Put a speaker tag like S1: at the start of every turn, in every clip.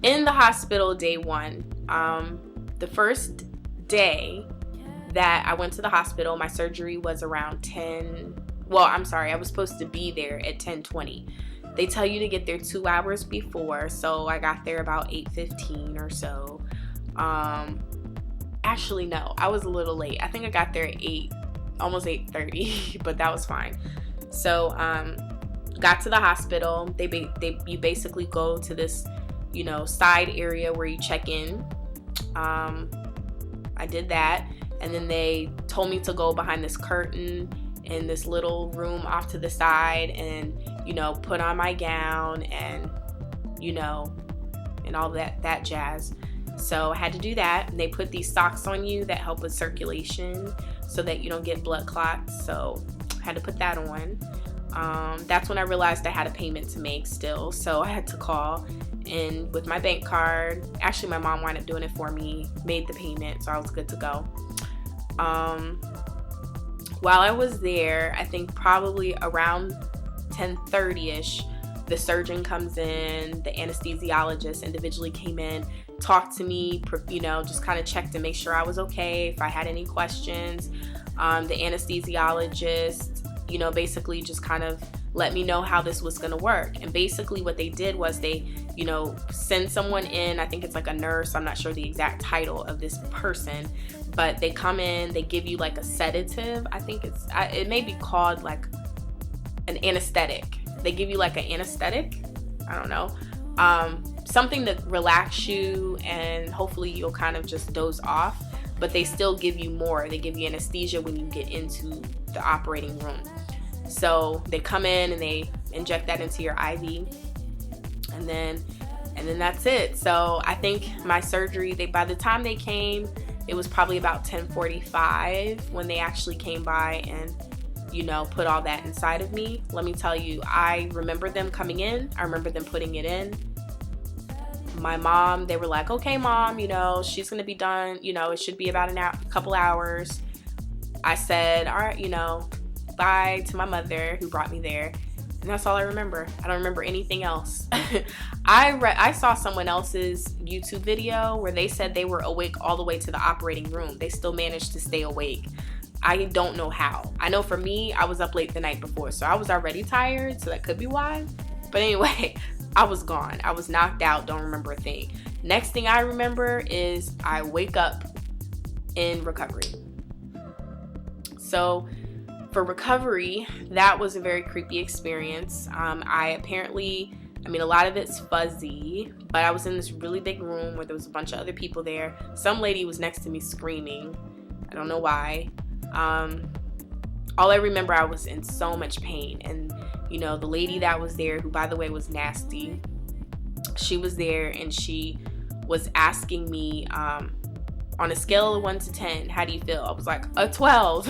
S1: in the hospital day one, the first day that I went to the hospital, my surgery was around 10. Well, I'm sorry, I was supposed to be there at 10:20. They tell you to get there 2 hours before, so I got there about 8:15 or so. Actually, no, I was a little late. I think I got there at almost 8:30, but that was fine. So, got to the hospital. You basically go to this, side area where you check in. I did that, and then they told me to go behind this curtain in this little room off to the side and, put on my gown and, and all that jazz. So I had to do that, and they put these socks on you that help with circulation so that you don't get blood clots. So I had to put that on. That's when I realized I had a payment to make still, so I had to call in with my bank card. Actually, my mom wound up doing it for me, made the payment, so I was good to go. While I was there, I think probably around 10:30ish, the surgeon comes in, the anesthesiologist individually came in, talked to me, just kind of checked to make sure I was okay, if I had any questions. The anesthesiologist, basically just kind of let me know how this was going to work. And basically what they did was they, send someone in. I think it's like a nurse. I'm not sure the exact title of this person, but they come in, they give you like a sedative. I think it may be called like an anesthetic. They give you like an anesthetic. I don't know. Something to relax you, and hopefully you'll kind of just doze off, but they still give you more. They give you anesthesia when you get into the operating room. So they come in and they inject that into your IV, and then that's it. So I think my surgery, by the time they came, it was probably about 10:45 when they actually came by and put all that inside of me. Let me tell you, I remember them coming in. I remember them putting it in. My mom, they were like, okay, mom, she's going to be done. It should be about a couple hours. I said, all right, bye to my mother who brought me there. And that's all I remember. I don't remember anything else. I saw someone else's YouTube video where they said they were awake all the way to the operating room. They still managed to stay awake. I don't know how. I know for me, I was up late the night before, so I was already tired, so that could be why. But anyway, I was gone. I was knocked out, don't remember a thing. Next thing I remember is I wake up in recovery. So for recovery, that was a very creepy experience. A lot of it's fuzzy, but I was in this really big room where there was a bunch of other people there. Some lady was next to me screaming. I don't know why. All I remember, I was in so much pain. And, the lady that was there, who by the way was nasty, she was there and she was asking me, on a scale of 1 to 10, how do you feel? I was like, a 12.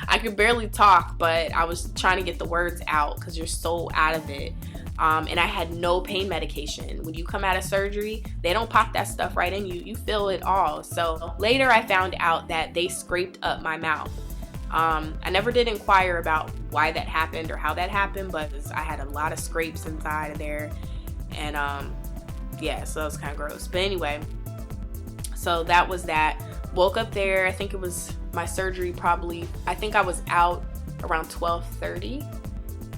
S1: I could barely talk, but I was trying to get the words out because you're so out of it. And I had no pain medication. When you come out of surgery, they don't pop that stuff right in you. You feel it all. So later I found out that they scraped up my mouth. I never did inquire about why that happened or how that happened, but I had a lot of scrapes inside of there. And so that was kind of gross. But anyway, so that was that. Woke up there. I think it was my surgery I think I was out around 12:30.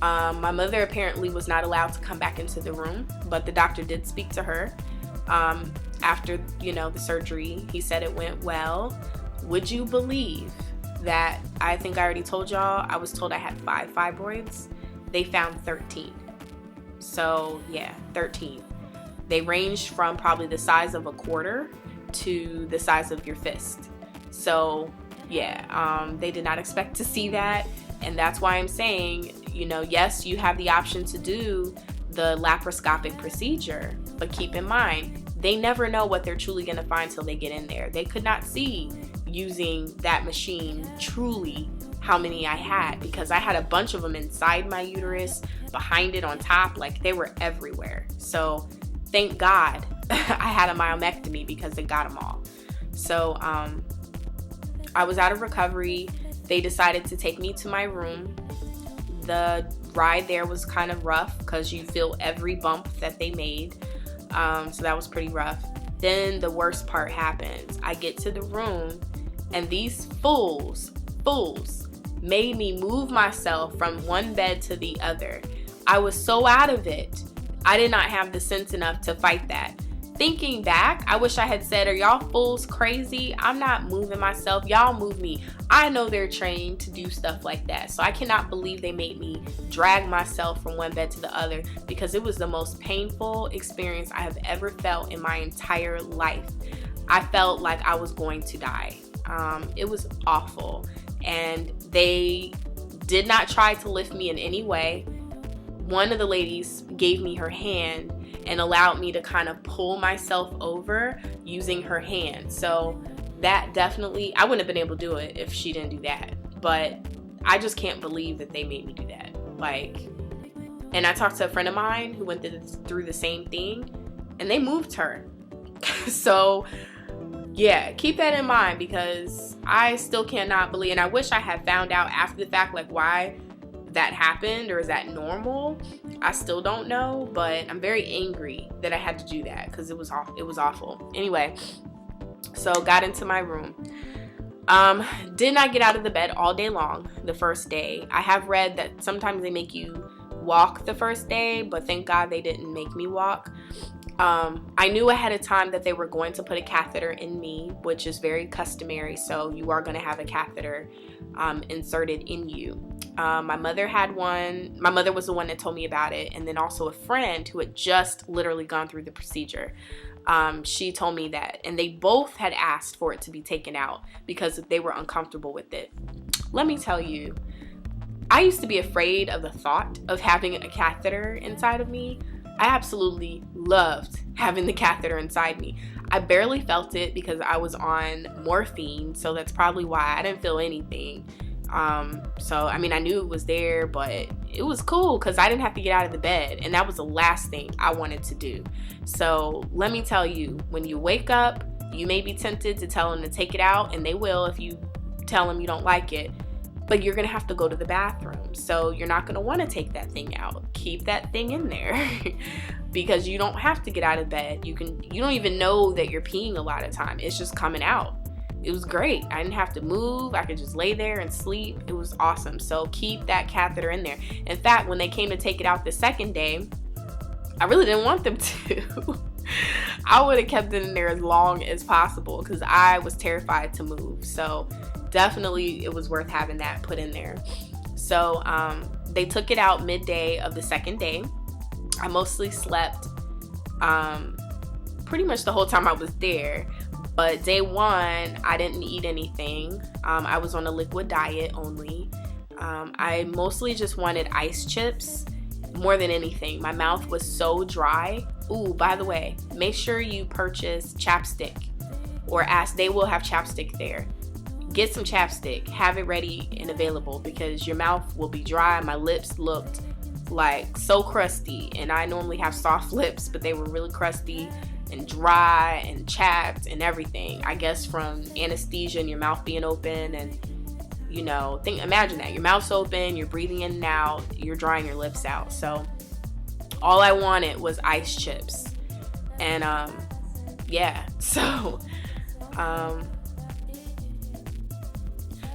S1: My mother apparently was not allowed to come back into the room, but the doctor did speak to her after, the surgery. He said it went well. Would you believe that I think I already told y'all, I was told I had 5 fibroids. They found 13. So yeah, 13. They ranged from probably the size of a quarter to the size of your fist. So yeah, they did not expect to see that. And that's why I'm saying, yes, you have the option to do the laparoscopic procedure, but keep in mind, they never know what they're truly going to find till they get in there. They could not see using that machine truly how many I had, because I had a bunch of them inside my uterus, behind it, on top, like they were everywhere. So thank God I had a myomectomy because they got them all. So I was out of recovery. They decided to take me to my room. The ride there was kind of rough because you feel every bump that they made. So that was pretty rough. Then the worst part happens. I get to the room and these fools made me move myself from one bed to the other. I was so out of it. I did not have the sense enough to fight that. Thinking back, I wish I had said, are y'all fools crazy? I'm not moving myself. Y'all move me. I know they're trained to do stuff like that. So I cannot believe they made me drag myself from one bed to the other, because it was the most painful experience I have ever felt in my entire life. I felt like I was going to die. It was awful. And they did not try to lift me in any way. One of the ladies gave me her hand and allowed me to kind of pull myself over using her hand. So that definitely, I wouldn't have been able to do it if she didn't do that. But I just can't believe that they made me do that. And I talked to a friend of mine who went through the same thing, and they moved her. So yeah, keep that in mind, because I still cannot believe, and I wish I had found out after the fact, like, why that happened, or is that normal? I still don't know, but I'm very angry that I had to do that, because it was awful. Anyway, so got into my room. Did not get out of the bed all day long the first day. I have read that sometimes they make you walk the first day, but thank God they didn't make me walk. I knew ahead of time that they were going to put a catheter in me, which is very customary. So you are going to have a catheter inserted in you. My mother had one. My mother was the one that told me about it. And then also a friend who had just literally gone through the procedure. She told me that. And they both had asked for it to be taken out because they were uncomfortable with it. Let me tell you, I used to be afraid of the thought of having a catheter inside of me. I absolutely loved having the catheter inside me. I barely felt it because I was on morphine, so that's probably why I didn't feel anything. So I mean, I knew it was there, but it was cool because I didn't have to get out of the bed, and that was the last thing I wanted to do. So let me tell you, when you wake up, you may be tempted to tell them to take it out, and they will if you tell them you don't like it. But you're going to have to go to the bathroom. So you're not going to want to take that thing out. Keep that thing in there because you don't have to get out of bed. You don't even know that you're peeing a lot of time. It's just coming out. It was great. I didn't have to move. I could just lay there and sleep. It was awesome. So keep that catheter in there. In fact, when they came to take it out the second day, I really didn't want them to. I would have kept it in there as long as possible because I was terrified to move. So definitely it was worth having that put in there. So they took it out midday of the second day. I mostly slept pretty much the whole time I was there. But day one, I didn't eat anything. I was on a liquid diet only. I mostly just wanted ice chips more than anything. My mouth was so dry. Ooh, by the way, make sure you purchase chapstick or ask. They will have chapstick there. Get some chapstick, have it ready and available because your mouth will be dry. My lips looked like so crusty, and I normally have soft lips, but they were really crusty and dry and chapped and everything. I guess from anesthesia and your mouth being open, and imagine that your mouth's open, you're breathing in and out, you're drying your lips out. So all I wanted was ice chips, and so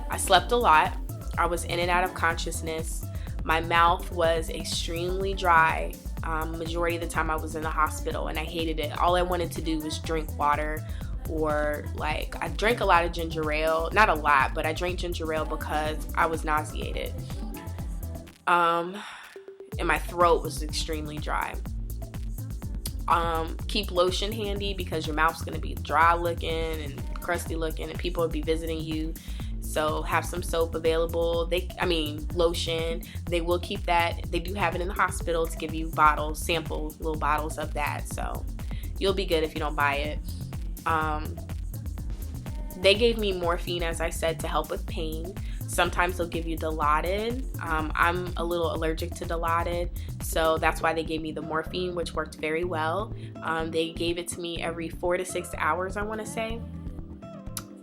S1: I slept a lot. I was in and out of consciousnness. My mouth was extremely dry. Majority of the time I was in the hospital, and I hated it. All I wanted to do was drink water, or I drank a lot of ginger ale. Not a lot, but I drank ginger ale because I was nauseated. And my throat was extremely dry. Keep lotion handy because your mouth's going to be dry looking and crusty looking, and people will be visiting you. So have some soap available. Lotion. They will keep that. They do have it in the hospital to give you bottles, little bottles of that. So you'll be good if you don't buy it. They gave me morphine, as I said, to help with pain. Sometimes they'll give you Dilaudid. I'm a little allergic to Dilaudid, so that's why they gave me the morphine, which worked very well. They gave it to me every 4 to 6 hours, I want to say.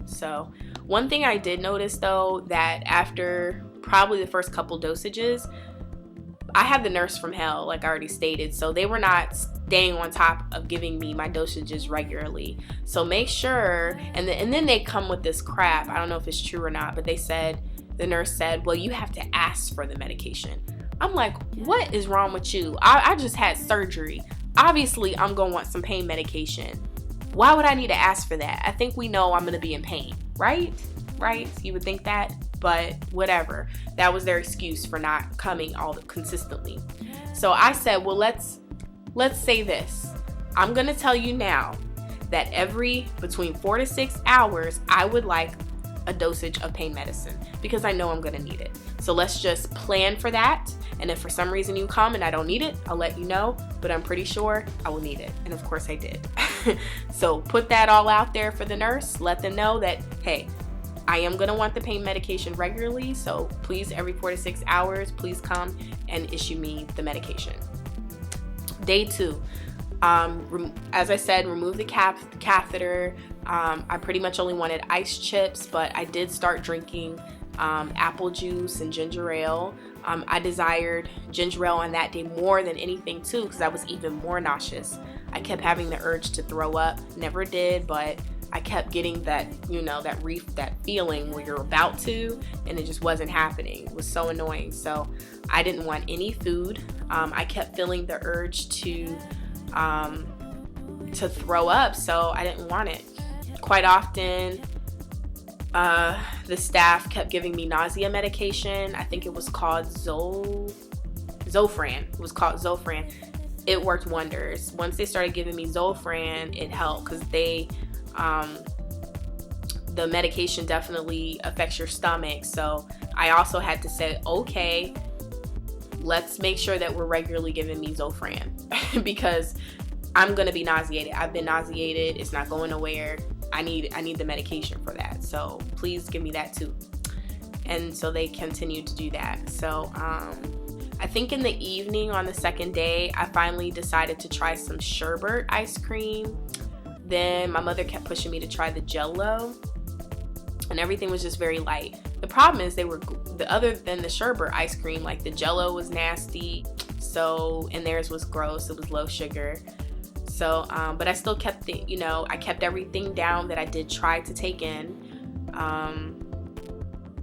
S1: So one thing I did notice, though, that after probably the first couple dosages, I had the nurse from hell, like I already stated, so they were not staying on top of giving me my dosages regularly. So make sure, and then they come with this crap. I don't know if it's true or not, but the nurse said, well, you have to ask for the medication. I'm like, what is wrong with you? I just had surgery. Obviously, I'm going to want some pain medication. Why would I need to ask for that? I think we know I'm going to be in pain, right? Right? You would think that, but whatever. That was their excuse for not coming consistently. So I said, well, let's say this. I'm going to tell you now that between 4 to 6 hours, I would like a dosage of pain medicine because I know I'm going to need it. So let's just plan for that. And if for some reason you come and I don't need it, I'll let you know, but I'm pretty sure I will need it. And of course I did. So put that all out there for the nurse. Let them know that, hey, I am going to want the pain medication regularly. So please, every 4 to 6 hours, please come and issue me the medication. Day 2. As I said, remove the catheter. I pretty much only wanted ice chips, but I did start drinking apple juice and ginger ale. I desired ginger ale on that day more than anything too, because I was even more nauseous. I kept having the urge to throw up. Never did, but I kept getting that, that feeling where you're about to, and it just wasn't happening. It was so annoying. So I didn't want any food. I kept feeling the urge to throw up, so I didn't want it. Quite often, the staff kept giving me nausea medication. I think it was called Zofran. It was called Zofran. It worked wonders. Once they started giving me Zofran, it helped because the medication definitely affects your stomach. So I also had to say, okay, let's make sure that we're regularly giving me Zofran because I'm gonna be nauseated. I've been nauseated. It's not going nowhere. I need the medication for that. So please give me that too. And so they continued to do that. So I think in the evening on the second day, I finally decided to try some sherbet ice cream. Then my mother kept pushing me to try the Jell-O, and everything was just very light. The problem is other than the sherbet ice cream, like the Jell-O was nasty. So, and theirs was gross. It was low sugar. So, but I still kept I kept everything down that I did try to take in.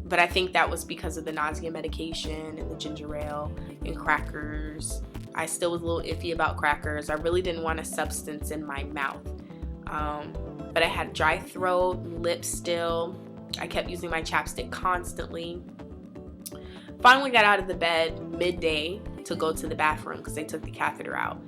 S1: But I think that was because of the nausea medication and the ginger ale and crackers. I still was a little iffy about crackers. I really didn't want a substance in my mouth. But I had dry throat, lips still. I kept using my chapstick constantly. Finally got out of the bed midday to go to the bathroom because they took the catheter out.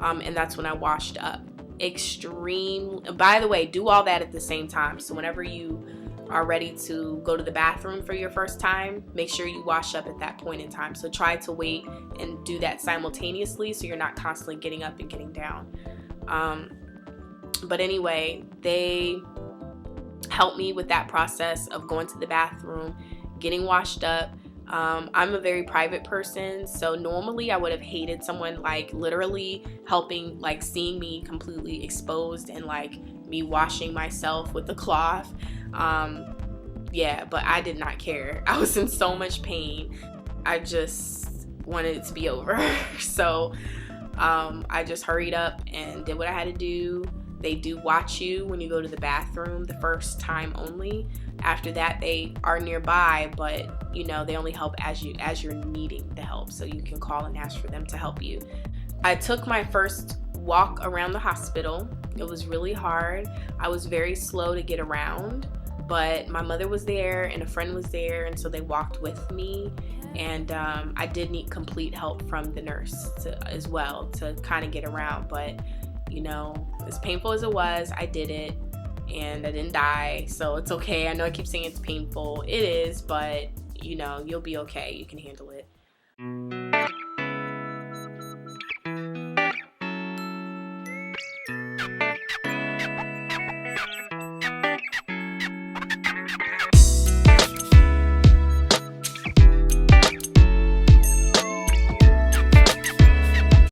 S1: And that's when I washed up. By the way, do all that at the same time. So whenever you are ready to go to the bathroom for your first time, make sure you wash up at that point in time. So try to wait and do that simultaneously so you're not constantly getting up and getting down. But anyway, they helped me with that process of going to the bathroom, getting washed up. I'm a very private person, so normally I would have hated someone like literally helping, like seeing me completely exposed and like me washing myself with a cloth. Yeah, but I did not care. I was in so much pain. I just wanted it to be over. So I just hurried up and did what I had to do. They do watch you when you go to the bathroom the first time only. After that, they are nearby, but they only help as you're needing the help. So you can call and ask for them to help you. I took my first walk around the hospital. It was really hard. I was very slow to get around, but my mother was there and a friend was there, and so they walked with me. And I did need complete help from the nurse as well to kind of get around. But as painful as it was, I did it and I didn't die, so it's okay. I know I keep saying it's painful. It is, but you'll be okay. You can handle it.